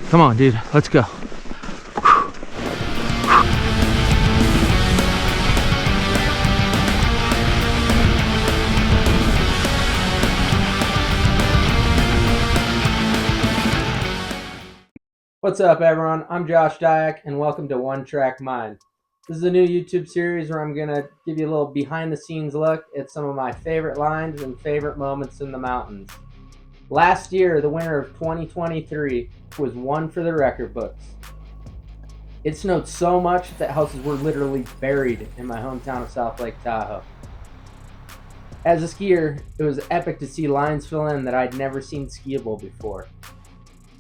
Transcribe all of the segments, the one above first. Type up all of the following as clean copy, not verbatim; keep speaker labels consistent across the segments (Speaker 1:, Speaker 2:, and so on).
Speaker 1: Come on, dude. Let's go.
Speaker 2: What's up, everyone? I'm Josh Dyack, and welcome to One Track Mind. This is a new YouTube series where I'm going to give you a little behind-the-scenes look at some of my favorite lines and favorite moments in the mountains. Last year, the winter of 2023 was one for the record books. It snowed so much that houses were literally buried in my hometown of South Lake Tahoe. As a skier, it was epic to see lines fill in that I'd never seen skiable before.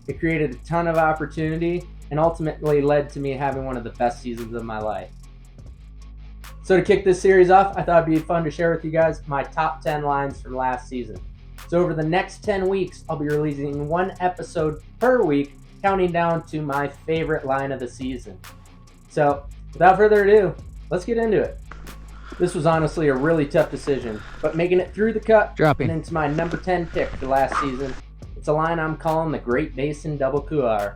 Speaker 2: It created a ton of opportunity and ultimately led to me having one of the best seasons of my life. So to kick this series off, I thought it'd be fun to share with you guys my top 10 lines from last season. So over the next 10 weeks, I'll be releasing one episode per week, counting down to my favorite line of the season. So without further ado, let's get into it. This was honestly a really tough decision, but making it through the cut and into my number 10 pick for last season, it's a line I'm calling the Great Basin Double Couloir.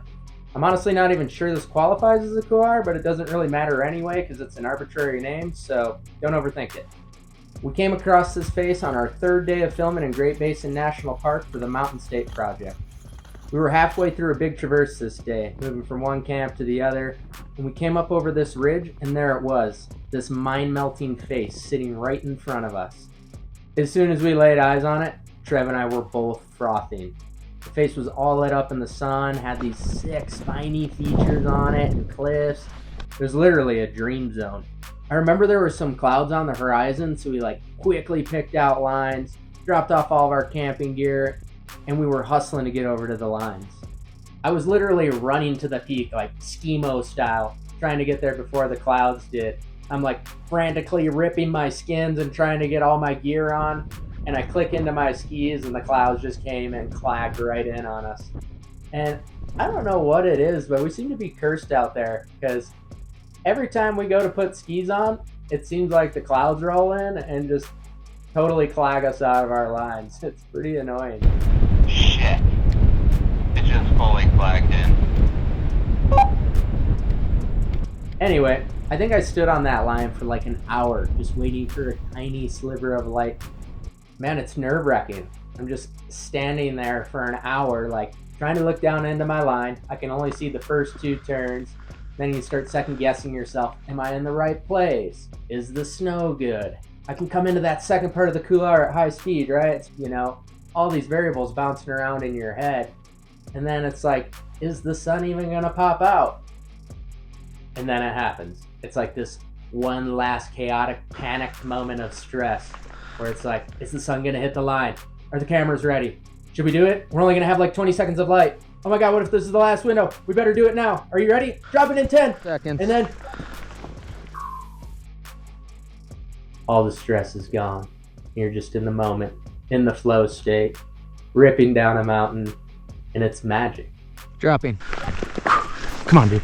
Speaker 2: I'm honestly not even sure this qualifies as a couloir, but it doesn't really matter anyway because it's an arbitrary name, so don't overthink it. We came across this face on our third day of filming in Great Basin National Park for the Mountain State Project. We were halfway through a big traverse this day, moving from one camp to the other, and we came up over this ridge, and there it was, this mind-melting face sitting right in front of us. As soon as we laid eyes on it, Trev and I were both frothing. The face was all lit up in the sun, had these sick spiny features on it and cliffs. It was literally a dream zone. I remember there were some clouds on the horizon, so we quickly picked out lines, dropped off all of our camping gear, and we were hustling to get over to the lines. I was literally running to the peak like Skimo style, trying to get there before the clouds did. I'm frantically ripping my skins and trying to get all my gear on, and I click into my skis and the clouds just came and clagged right in on us. And I don't know what it is, but we seem to be cursed out there because every time we go to put skis on, it seems like the clouds roll in and just totally clag us out of our lines. It's pretty annoying.
Speaker 3: Shit. It just fully flagged in.
Speaker 2: Anyway, I think I stood on that line for an hour just waiting for a tiny sliver of light. Man, it's nerve-wracking. I'm just standing there for an hour trying to look down into my line. I can only see the first two turns. Then you start second-guessing yourself. Am I in the right place? Is the snow good? I can come into that second part of the couloir at high speed, right? All these variables bouncing around in your head. And then it's is the sun even gonna pop out? And then it happens. It's this one last chaotic, panicked moment of stress where it's is the sun gonna hit the line? Are the cameras ready? Should we do it? We're only gonna have 20 seconds of light. Oh my god, what if this is the last window? We better do it now. Are you ready? Drop it in 10
Speaker 1: seconds.
Speaker 2: And then all the stress is gone. You're just in the moment, in the flow state, ripping down a mountain, and it's magic.
Speaker 1: Dropping. Come on, dude.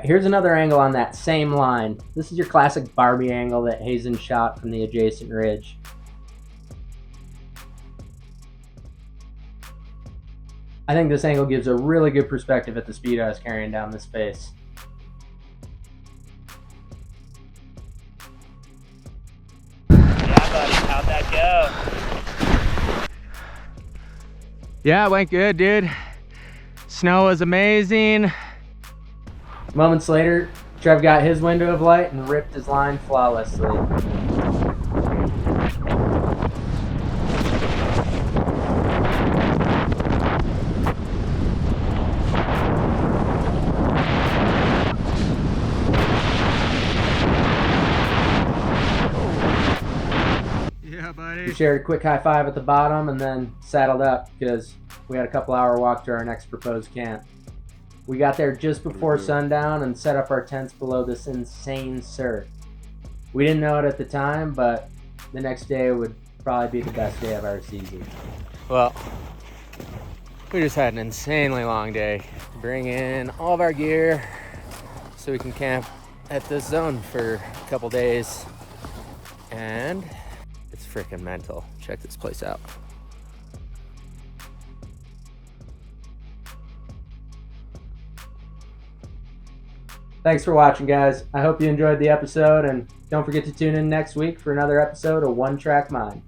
Speaker 2: Here's another angle on that same line. This is your classic Barbie angle that Hazen shot from the adjacent ridge. I think this angle gives a really good perspective at the speed I was carrying down this face.
Speaker 3: Yeah, buddy, how'd that go?
Speaker 1: Yeah, it went good, dude. Snow was amazing.
Speaker 2: Moments later, Trev got his window of light and ripped his line flawlessly.
Speaker 1: Yeah, buddy.
Speaker 2: We shared a quick high five at the bottom and then saddled up because we had a couple-hour walk to our next proposed camp. We got there just before sundown and set up our tents below this insane surf. We didn't know it at the time, but the next day would Probably be the best day of our season.
Speaker 1: Well, we just had an insanely long day. Bring in all of our gear so we can camp at this zone for a couple days. And it's freaking mental. Check this place out.
Speaker 2: Thanks for watching, guys. I hope you enjoyed the episode, and don't forget to tune in next week for another episode of One Track Mind.